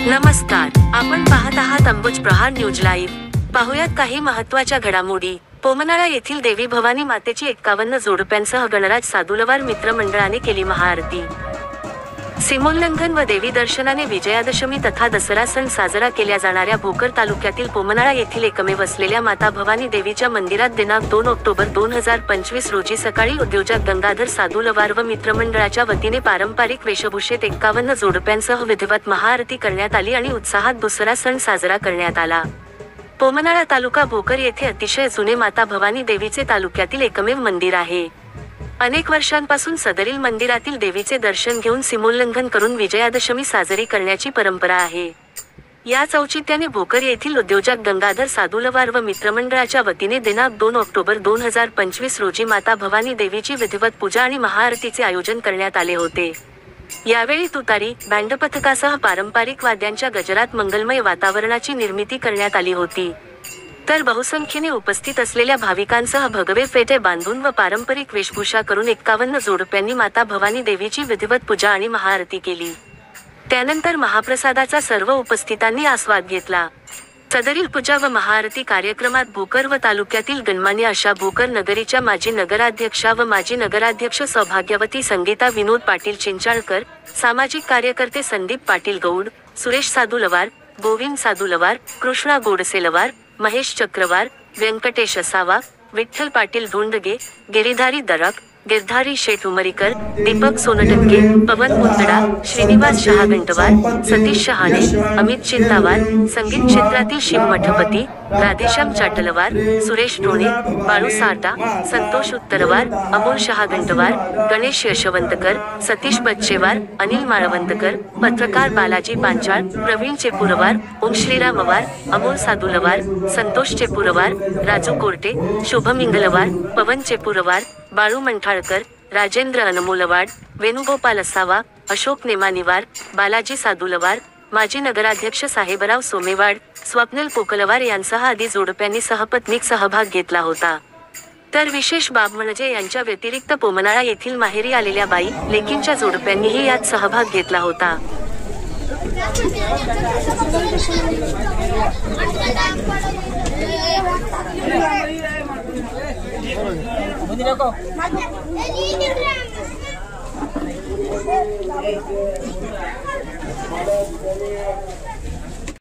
नमस्कार, आपण पाहत आहात अंबुज प्रहार न्यूज लाईव्ह। पाहुयात काही महत्त्वाच्या घडामोडी। पोमनाळा येथील देवी भवानी मातेची 51 जोडप्यांसह गणराज सादुलवार मित्र मंडळाने केली महाआरती। सीमोल्लंघन व देवी दर्शनाने विजयादशमी तथा दसरा सण साजरा केल्या जाणाऱ्या भोकर तालुक्यातील पोमनाळा येथील एकमेव असलेल्या माता भवानी देवीच्या मंदिरात दिनांक 2 ऑक्टोबर 2025 रोजी सकाळी उद्योजक गंगाधर सादुलवार व मित्रमंडळाच्या वतीने पारंपरिक वेशभूषेत 51 जोडप्यांसह विधिवत महाआरती करण्यात आली आणि उत्साहात दसरा सण साजरा करण्यात आला। पोमनाळा तालुका भोकर येथे अतिशय जुने माता भवानी देवीचे तालुक्यातील एकमेव मंदिर आहे। अनेक वर्षांपासून सदरील मंदिरातील देवीचे दर्शन घेऊन सीमोल्लंघन करून विजयादशमी साजरी करण्याची परंपरा आहे। याच औचित्याने भोकर येथील उद्योजक गंगाधर सादुलवार व मित्रमंडळाच्या वतीने दिनांक 2 ऑक्टोबर 2025 रोजी माता भवानी देवीची विधिवत पूजा आणि महाआरतीचे आयोजन करण्यात आले होते। यावेळी तुतारी, बँड पथकासह पारंपरिक वाद्यांच्या गजरात मंगलमय वातावरणाची निर्मिती करण्यात आली होती। तर बहुसंख्येने उपस्थित असलेल्या भाविकांसह भगवे फेटे बांधून व पारंपरिक वेशभूषा करून 51 जोडप्यांनी माता भवानी देवीची विधिवत पूजा आणि महाआरती केली। त्यानंतर महाप्रसादाचा सर्व उपस्थितांनी आस्वाद घेतला। सदरील पूजा व महाआरती कार्यक्रमात भोकर व तालुक्यातील गणमान्य अशा भोकर नगरीच्या माजी नगराध्यक्षा व माजी नगराध्यक्ष सौभाग्यवती संगीता विनोद पाटील चिंचाळकर, सामाजिक कार्यकर्ते संदीप पाटील गौड, सुरेश सादुलवार, गोविंद सादुलवार, कृष्णा गोडसेलवार, महेश चक्रवार, व्यंकटेश असावा, विठ्ठल पाटील धोंडगे, गिरीधारी दरक, गिरधारी शेठ उमरीकर, दीपक सोनटक्के, पवन मुंदडा, श्रीनिवास शहागंटवार, सतीश शहाणे, अमित चिंतावार, संगीत क्षेत्रातील शिव मठपती, राधेश्याम चाटलवार, सुरेश ढोणे, बाळू सारडा, संतोष उत्तरवार, अमोल शहागंटवार, गणेश यशवंतकर, सतीश बच्चेवार, अनिल माळवंतकर, पत्रकार बालाजी पांचाळ, प्रवीण चेपुरवार, ओम श्रीरामवार, अमोल सादुलवार, संतोष चेपुरवार, राजू कोरटे, शुभम इंगलवार, पवन चेपुरवार, बाळू मंठाळकर, राजेंद्र अनमोलवाड, वेणुगोपाल असावा, अशोक नेमानिवार, बालाजी सादुलवार, माजी नगराध्यक्ष साहेबराव सोमेवाड, स्वप्नील पोकलवार यांसह आदी जोडप्यांनी सहपत्नीक सहभाग घेतला होता। तर विशेष बाब म्हणजे यांच्या व्यतिरिक्त पोमनाळा येथील माहेरी आलेल्या बाई, लेकींच्या जोडप्यांनीही यात सहभाग घेतला होता। देखो